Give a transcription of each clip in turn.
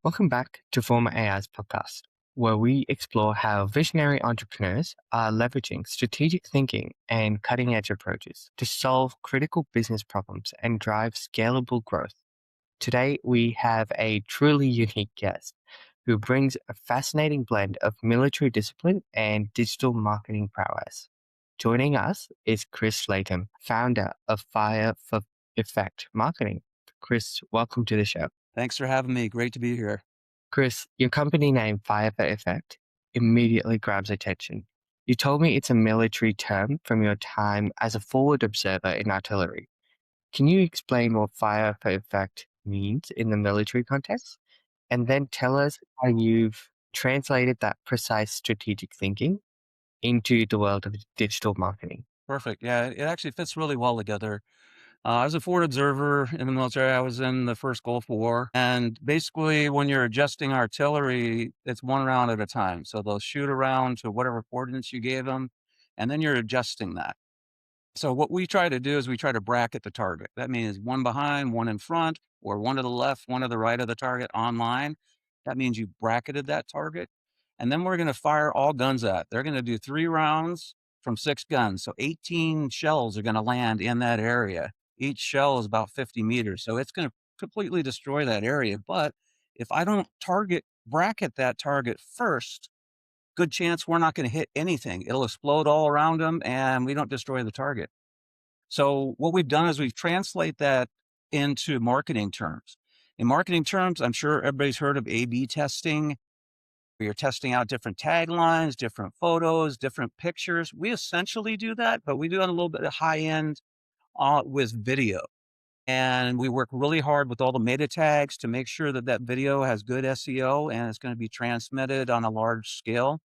Welcome back to Former AI's podcast, where we explore how visionary entrepreneurs are leveraging strategic thinking and cutting edge approaches to solve critical business problems and drive scalable growth. Today, we have a truly unique guest who brings a fascinating blend of military discipline and digital marketing prowess. Joining us is Chris Latam, founder of Fire for Effect Marketing. Chris, welcome to the show. Thanks for having me. Great to be here. Chris, your company name, Fire for Effect, immediately grabs attention. You told me it's a military term from your time as a forward observer in artillery. Can you explain what Fire for Effect means in the military context? And then tell us how you've translated that precise strategic thinking into the world of digital marketing. Perfect. Yeah, it actually fits really well together. I was a forward observer in the military. I was in the first Gulf War. And basically, when you're adjusting artillery, it's one round at a time. So they'll shoot around to whatever coordinates you gave them, and then you're adjusting that. So what we try to do is we try to bracket the target. That means one behind, one in front, or one to the left, one to the right of the target online. That means you bracketed that target. And then we're going to fire all guns at. They're going to do 3 rounds from 6 guns. So 18 shells are going to land in that area. Each shell is about 50 meters. So it's going to completely destroy that area. But if I don't bracket that target first, good chance we're not going to hit anything. It'll explode all around them and we don't destroy the target. So what we've done is we've translate that into marketing terms. In marketing terms, I'm sure everybody's heard of A/B testing, where you're testing out different taglines, different photos, different pictures. We essentially do that, but we do it a little bit of high end with video. And we work really hard with all the meta tags to make sure that that video has good SEO and it's going to be transmitted on a large scale.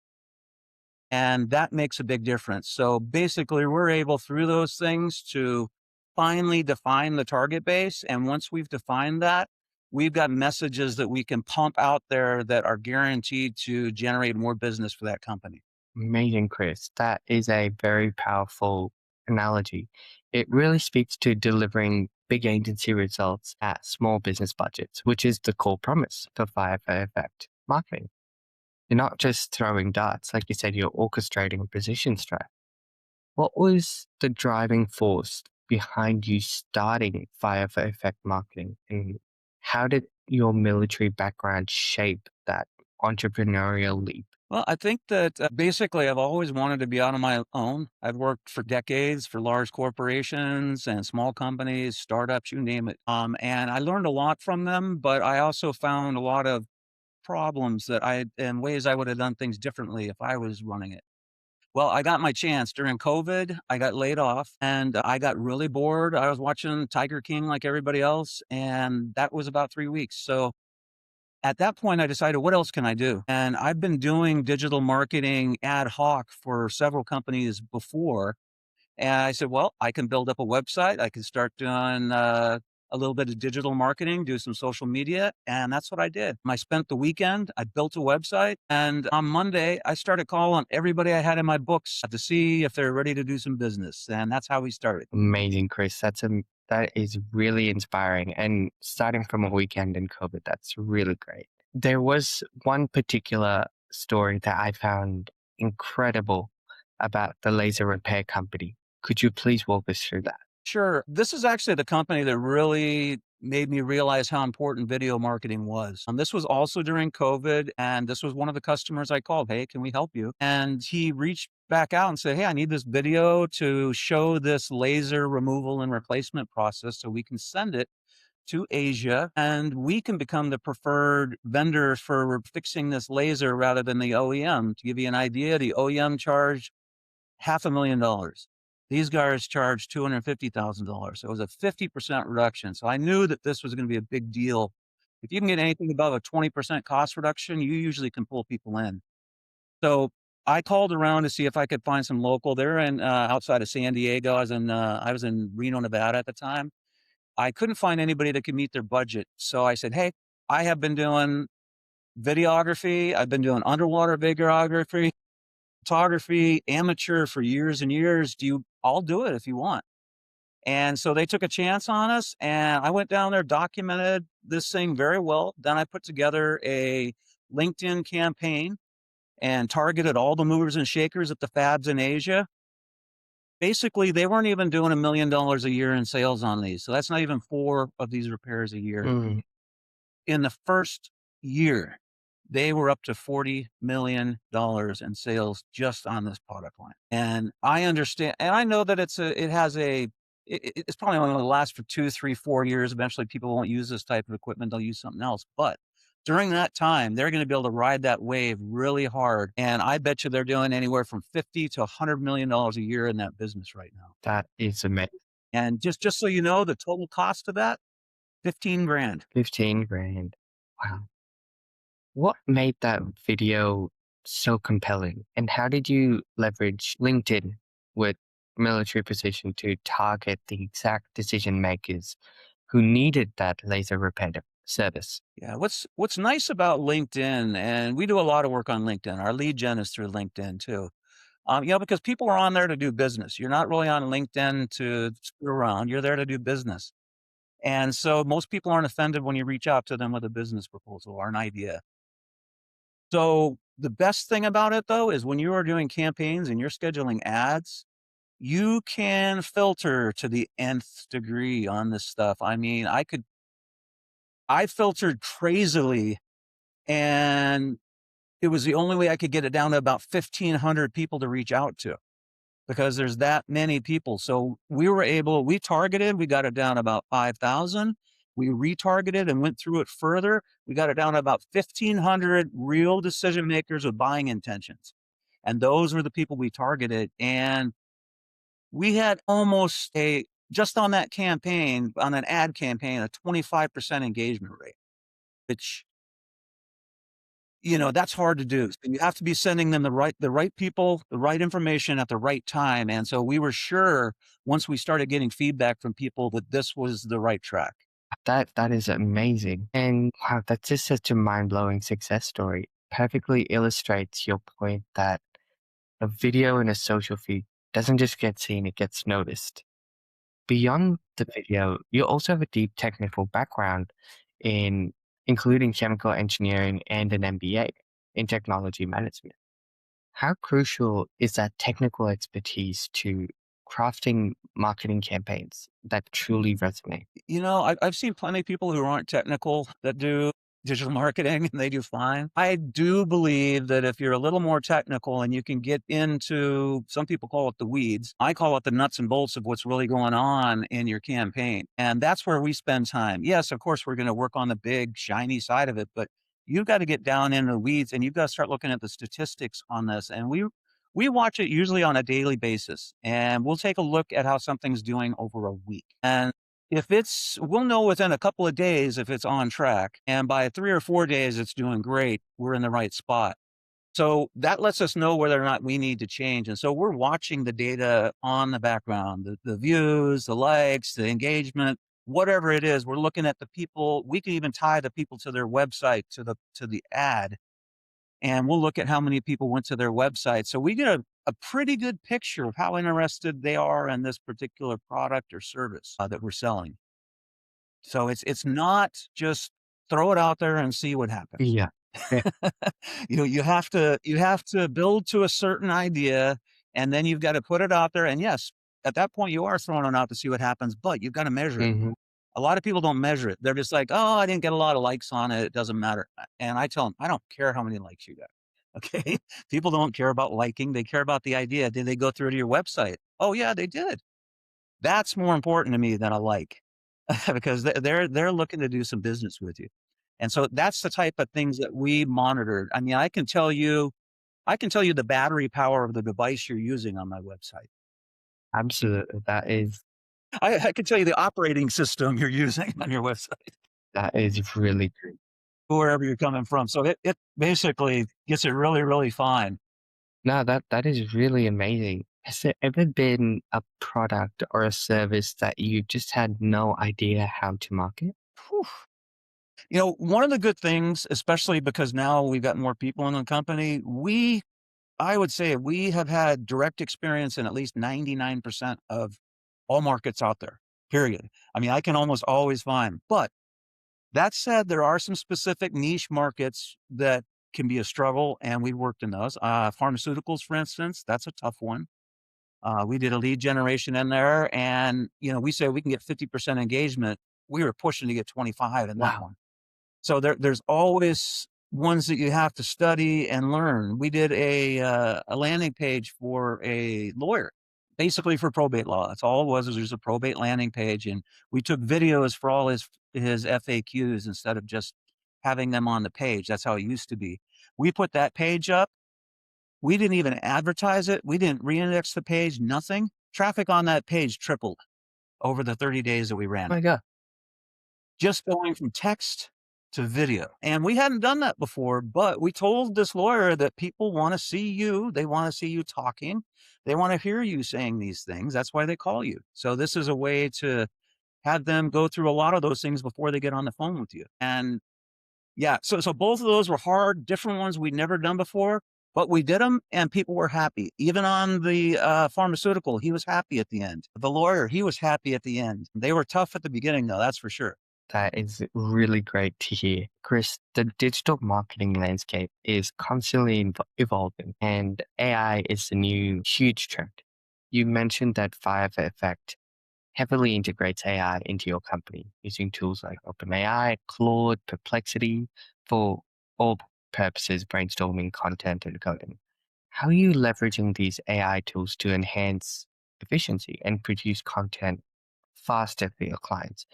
And that makes a big difference. So basically, we're able through those things to finally define the target base. And once we've defined that, we've got messages that we can pump out there that are guaranteed to generate more business for that company. Amazing, Chris. That is a very powerful analogy. It really speaks to delivering big agency results at small business budgets, which is the core promise for Fire for Effect marketing. You're not just throwing darts, like you said, you're orchestrating a position strat. What was the driving force behind you starting Fire for Effect marketing? And how did your military background shape that entrepreneurial leap? Well, I think that basically I've always wanted to be out on my own. I've worked for decades for large corporations and small companies, startups, you name it. And I learned a lot from them, but I also found a lot of problems and ways I would have done things differently if I was running it. Well, I got my chance during COVID. I got laid off and I got really bored. I was watching Tiger King like everybody else, and that was about 3 weeks. So at that point, I decided, what else can I do? And I've been doing digital marketing ad hoc for several companies before. And I said, well, I can build up a website. I can start doing a little bit of digital marketing, do some social media. And that's what I did. I spent the weekend, I built a website. And on Monday, I started calling everybody I had in my books to see if they're ready to do some business. And that's how we started. Amazing, Chris. That is really inspiring. And starting from a weekend in COVID, that's really great. There was one particular story that I found incredible about the laser repair company. Could you please walk us through that? Sure. This is actually the company that really made me realize how important video marketing was. This was also during COVID, and this was one of the customers I called. Hey, can we help you? And he reached back out and said, hey, I need this video to show this laser removal and replacement process so we can send it to Asia and we can become the preferred vendor for fixing this laser rather than the OEM. To give you an idea, the OEM charged $500,000. These guys charged $250,000. So it was a 50% reduction. So I knew that this was going to be a big deal. If you can get anything above a 20% cost reduction, you usually can pull people in. So I called around to see if I could find some local. They're in outside of San Diego. I was in Reno, Nevada at the time. I couldn't find anybody that could meet their budget. So I said, hey, I have been doing videography. I've been doing underwater videography, photography, amateur for years and years. I'll do it if you want. And so they took a chance on us, and I went down there, documented this thing very well. Then I put together a LinkedIn campaign and targeted all the movers and shakers at the fabs in Asia. Basically, they weren't even doing $1 million a year in sales on these. So that's not even 4 of these repairs a year. Mm, In the first year, they were up to $40 million in sales just on this product line. And I understand, and I know that it's probably only going to last for 2, 3, 4 years. Eventually, people won't use this type of equipment; they'll use something else. But during that time, they're going to be able to ride that wave really hard. And I bet you they're doing anywhere from 50 to $100 million a year in that business right now. that is amazing. And just so you know, the total cost of that, 15 grand. 15 grand. Wow. What made that video so compelling? And how did you leverage LinkedIn with military precision to target the exact decision makers who needed that laser repair service? Yeah, what's nice about LinkedIn, and we do a lot of work on LinkedIn. Our lead gen is through LinkedIn too. Because people are on there to do business. You're not really on LinkedIn to screw around. You're there to do business. And so most people aren't offended when you reach out to them with a business proposal or an idea. So the best thing about it though is when you are doing campaigns and you're scheduling ads, you can filter to the nth degree on this stuff. I mean, I filtered crazily, and it was the only way I could get it down to about 1,500 people to reach out to because there's that many people. So we targeted, we got it down about 5,000. We retargeted and went through it further. We got it down to about 1,500 real decision makers with buying intentions. And those were the people we targeted. And we had just on that campaign, on an ad campaign, a 25% engagement rate, which that's hard to do. So you have to be sending them the right people, the right information at the right time, and so we were sure once we started getting feedback from people that this was the right track. That is amazing. And wow, that's just such a mind-blowing success story. Perfectly illustrates your point that a video in a social feed doesn't just get seen, it gets noticed. Beyond the video, you also have a deep technical background in including chemical engineering and an MBA in technology management. How crucial is that technical expertise to crafting marketing campaigns that truly resonate? I've seen plenty of people who aren't technical that do digital marketing and they do fine. I do believe that if you're a little more technical and you can get into, some people call it the weeds. I call it the nuts and bolts of what's really going on in your campaign. And that's where we spend time. Yes, of course, we're going to work on the big, shiny side of it, but you've got to get down into the weeds and you've got to start looking at the statistics on this. And we watch it usually on a daily basis, and we'll take a look at how something's doing over a week. And we'll know within a couple of days if it's on track. And by 3 or 4 days, it's doing great. We're in the right spot. So that lets us know whether or not we need to change. And so we're watching the data on the background, the views, the likes, the engagement, whatever it is. We're looking at the people. We can even tie the people to their website, to the ad, and we'll look at how many people went to their website. So we get a pretty good picture of how interested they are in this particular product or service that we're selling. So it's not just throw it out there and see what happens. Yeah. Yeah. You have to build to a certain idea, and then you've got to put it out there. And yes, at that point you are throwing it out to see what happens, but you've got to measure it. Hmm. A lot of people don't measure it. They're just like, "Oh, I didn't get a lot of likes on it. It doesn't matter." And I tell them, "I don't care how many likes you got." Okay? People don't care about liking. They care about the idea. Did they go through to your website? Oh, yeah, they did. That's more important to me than a like because they're looking to do some business with you. And so that's the type of things that we monitored. I mean, I can tell you the battery power of the device you're using on my website. Absolutely. I can tell you the operating system you're using on your website, That is really true. wherever you're coming from. So it basically gets it really, really fine. No, that is really amazing. Has there ever been a product or a service that you just had no idea how to market? Whew. One of the good things, especially because now we've got more people in the company, I would say we have had direct experience in at least 99% of all markets out there, period. I mean, I can almost always find 'em. But that said, there are some specific niche markets that can be a struggle, and we worked in those. Pharmaceuticals, for instance, that's a tough one. We did a lead generation in there, and, we say we can get 50% engagement. We were pushing to get 25 in that Wow. one. So there's always ones that you have to study and learn. We did a landing page for a lawyer, basically for probate law. That's all it was, is there's a probate landing page, and we took videos for all his FAQs instead of just having them on the page. That's how it used to be. We put that page up. We didn't even advertise it. We didn't reindex the page, nothing. Traffic on that page tripled over the 30 days that we ran Oh it. my God. Just going from text to video. And we hadn't done that before, but we told this lawyer that people want to see you. They want to see you talking. They want to hear you saying these things. That's why they call you. So this is a way to have them go through a lot of those things before they get on the phone with you. And yeah, so both of those were hard, different ones we'd never done before, but we did them and people were happy. Even on the pharmaceutical, he was happy at the end. The lawyer, he was happy at the end. They were tough at the beginning, though, that's for sure. That is really great to hear. Chris, the digital marketing landscape is constantly evolving, and AI is the new huge trend. You mentioned that Fire Effect heavily integrates AI into your company using tools like OpenAI, Claude, Perplexity for all purposes, brainstorming, content, and coding. How are you leveraging these AI tools to enhance efficiency and produce content faster for your clients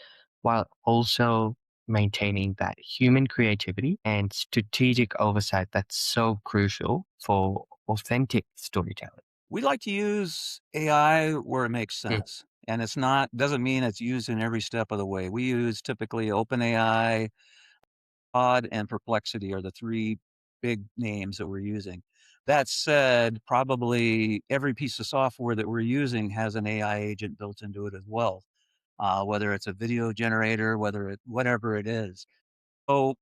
while also maintaining that human creativity and strategic oversight that's so crucial for authentic storytelling? We like to use AI where it makes Mm, sense. And it's not doesn't mean it's used in every step of the way. We use typically OpenAI, Claude, and Perplexity are the 3 big names that we're using. That said, probably every piece of software that we're using has an AI agent built into it as well, whether it's a video generator, whatever it is. So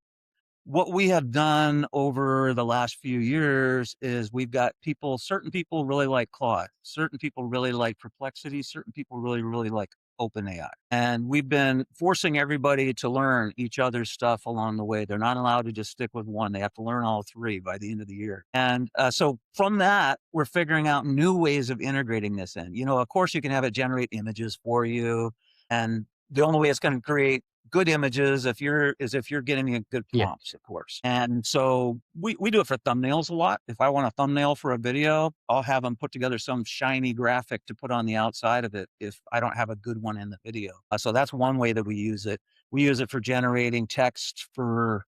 what we have done over the last few years is we've got certain people really like Claude, certain people really like Perplexity, certain people really, really like OpenAI. And we've been forcing everybody to learn each other's stuff along the way. They're not allowed to just stick with one. They have to learn all 3 by the end of the year. And so from that, we're figuring out new ways of integrating this in. Of course, you can have it generate images for you. And the only way it's going to create good images if you're getting a good yeah, prompts, of course. And so we do it for thumbnails a lot. If I want a thumbnail for a video, I'll have them put together some shiny graphic to put on the outside of it if I don't have a good one in the video. So that's one way that we use it. We use it for generating text for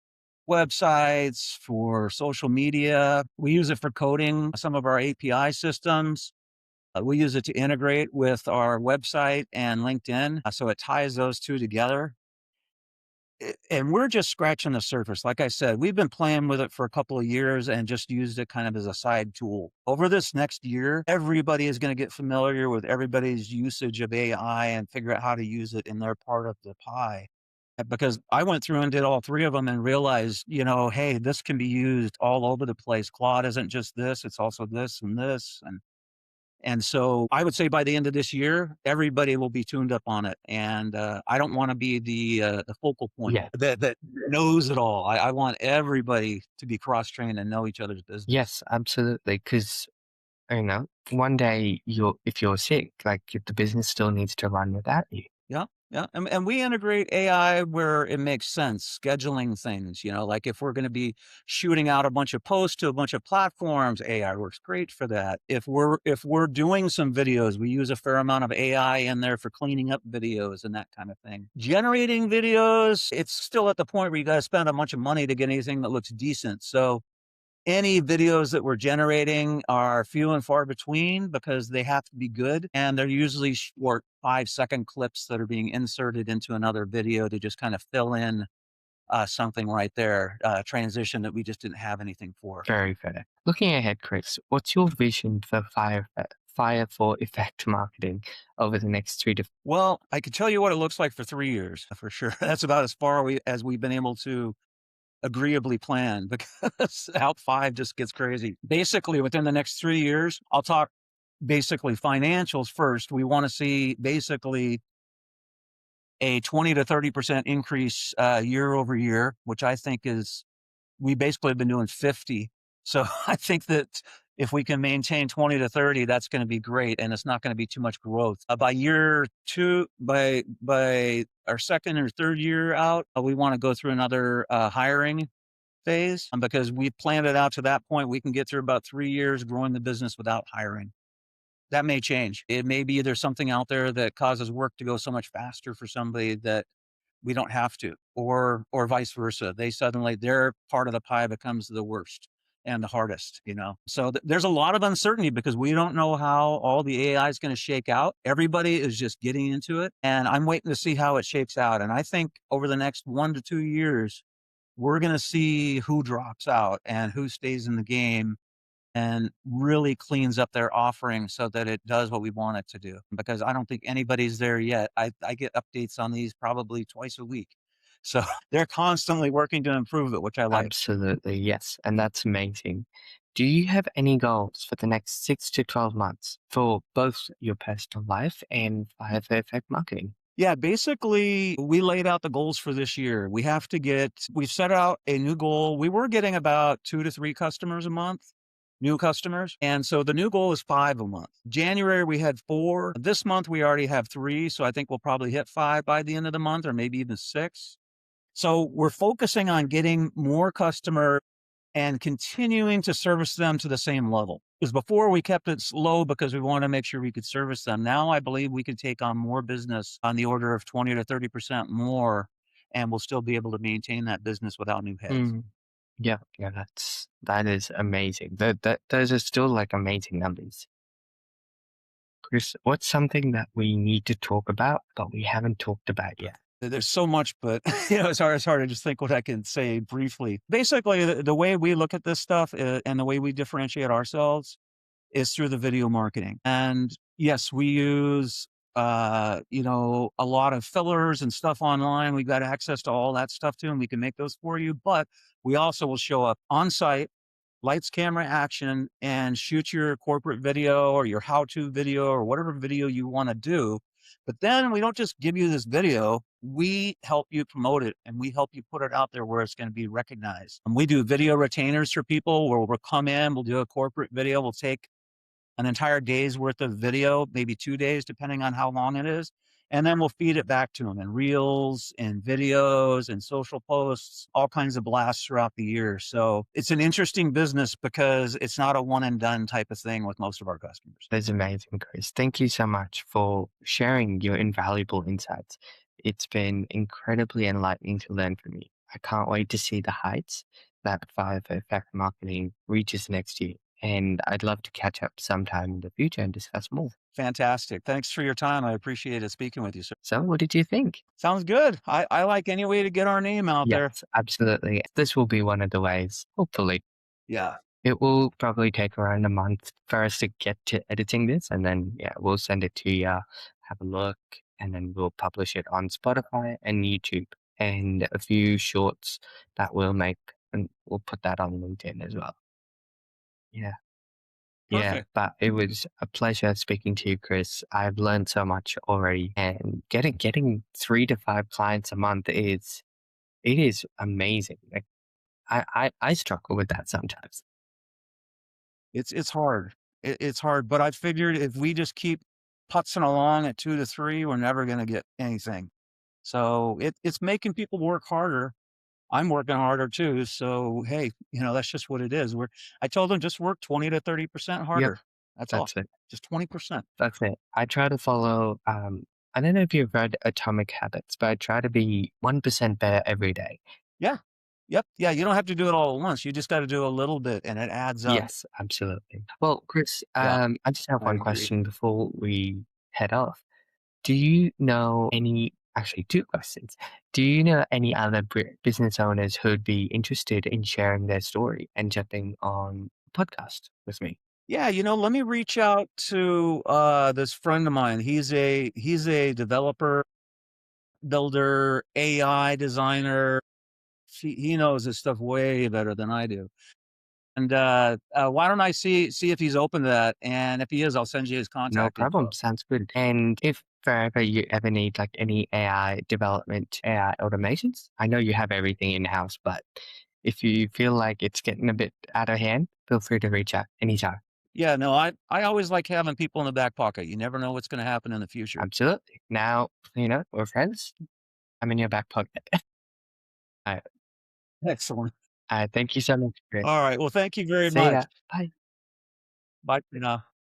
websites, for social media. We use it for coding some of our API systems. We use it to integrate with our website and LinkedIn. So it ties those 2 together. And we're just scratching the surface. Like I said, we've been playing with it for a couple of years and just used it kind of as a side tool. Over this next year, everybody is going to get familiar with everybody's usage of AI and figure out how to use it in their part of the pie. Because I went through and did all 3 of them and realized, hey, this can be used all over the place. Claude isn't just this, it's also this and this. And so I would say by the end of this year, everybody will be tuned up on it. And I don't want to be the focal point yeah. that knows it all. I want everybody to be cross trained and know each other's business. Yes, absolutely. Because one day if you're sick, like the business still needs to run without you. Yeah, yeah, and we integrate AI where it makes sense, scheduling things, like if we're gonna be shooting out a bunch of posts to a bunch of platforms, AI works great for that. If we're doing some videos, we use a fair amount of AI in there for cleaning up videos and that kind of thing. Generating videos, it's still at the point where you gotta spend a bunch of money to get anything that looks decent, so any videos that we're generating are few and far between because they have to be good. And they're usually short 5-second clips that are being inserted into another video to just kind of fill in something right there, transition that we just didn't have anything for. Very fair. Looking ahead, Chris, what's your vision for Fire for Effect marketing over the next 3 to Well, I can tell you what it looks like for 3 years for sure. That's about as far as we've been able to agreeably plan because out 5 just gets crazy. Basically, within the next 3 years, I'll talk basically financials first. We want to see basically a 20 to 30% increase year over year, which I think is, we basically have been doing 50. So I think that if we can maintain 20 to 30, that's going to be great. And it's not going to be too much growth. By year two, by our second or third year out, we want to go through another hiring phase, because we've planned it out to that point. We can get through about 3 years growing the business without hiring. That may change. It may be there's something out there that causes work to go so much faster for somebody that we don't have to, or vice versa. They suddenly, their part of the pie becomes the worst and the hardest, you know? So there's a lot of uncertainty because we don't know how all the AI is going to shake out. Everybody is just getting into it, and I'm waiting to see how it shakes out. And I think over the next 1 to 2 years, we're going to see who drops out and who stays in the game and really cleans up their offering so that it does what we want it to do. Because I don't think anybody's there yet. I get updates on these probably twice a week. So they're constantly working to improve it, which I like. Absolutely, yes. And that's amazing. Do you have any goals for the next 6 to 12 months for both your personal life and via Fairfax marketing? Yeah, basically, we laid out the goals for this year. We've set out a new goal. We were getting about 2 to 3 customers a month, new customers. And so the new goal is 5 a month. January, we had 4. This month, we already have 3. So I think we'll probably hit 5 by the end of the month, or maybe even 6. So we're focusing on getting more customers and continuing to service them to the same level. Because before we kept it slow because we wanted to make sure we could service them. Now I believe we can take on more business on the order of 20 to 30% more, and we'll still be able to maintain that business without new heads. Mm, yeah, yeah, that is amazing. Those are still like amazing numbers. Chris, what's something that we need to talk about, but we haven't talked about yet? There's so much, but it's hard to just think what I can say briefly. Basically, the way we look at this stuff, and the way we differentiate ourselves is through the video marketing. And yes, we use a lot of fillers and stuff online. We've got access to all that stuff too, and we can make those for you. But we also will show up on site, lights, camera, action, and shoot your corporate video or your how-to video or whatever video you want to do. But then we don't just give you this video. We help you promote it, and we help you put it out there where it's going to be recognized. And we do video retainers for people where we'll come in, we'll do a corporate video. We'll take an entire day's worth of video, maybe 2 days, depending on how long it is. And then we'll feed it back to them in reels and videos and social posts, all kinds of blasts throughout the year. So it's an interesting business because it's not a one and done type of thing with most of our customers. That's amazing, Chris. Thank you so much for sharing your invaluable insights. It's been incredibly enlightening to learn from you. I can't wait to see the heights that Five Effect Marketing reaches next year. And I'd love to catch up sometime in the future and discuss more. Fantastic. Thanks for your time. I appreciate it speaking with you, sir. So, what did you think? Sounds good. I like any way to get our name out there. Yes, absolutely. This will be one of the ways, hopefully. Yeah. It will probably take around a month for us to get to editing this, and then yeah, we'll send it to you, have a look, and then we'll publish it on Spotify and YouTube, and a few shorts that we'll make, and we'll put that on LinkedIn as well. Yeah, yeah. Perfect. But it was a pleasure speaking to you, Chris. I've learned so much already, and getting 3 to 5 clients a month is amazing. Like I struggle with that sometimes. It's hard. It's hard, but I figured if we just keep putzing along at 2 to 3, we're never gonna get anything. So it's making people work harder. I'm working harder too. So hey, that's just what it is. I told them just work 20 to 30% Yep, harder. That's all. that's it. Just 20%. That's it. I try to follow, I don't know if you've read Atomic Habits, but I try to be 1% better every day. Yeah. Yep. Yeah. You don't have to do it all at once. You just got to do a little bit and it adds up. Yes, absolutely. Well, Chris, Yeah, I just have I one agree. question before we head off. Do you know actually, two questions. Do you know any other business owners who'd be interested in sharing their story and jumping on a podcast with me? Yeah, let me reach out to this friend of mine. He's a developer, builder, AI designer. He knows this stuff way better than I do. And, why don't I see if he's open to that, and if he is, I'll send you his No contact problem. info. Sounds good. And if forever you ever need like any AI development, AI automations, I know you have everything in house, but if you feel like it's getting a bit out of hand, feel free to reach out anytime. Yeah, no, I always like having people in the back pocket. You never know what's gonna happen in the future. Absolutely. Now, we're friends. I'm in your back pocket. All right. Excellent. Thank you so much, Chris. All right, well, thank you very See ya. much. Bye. Bye for now.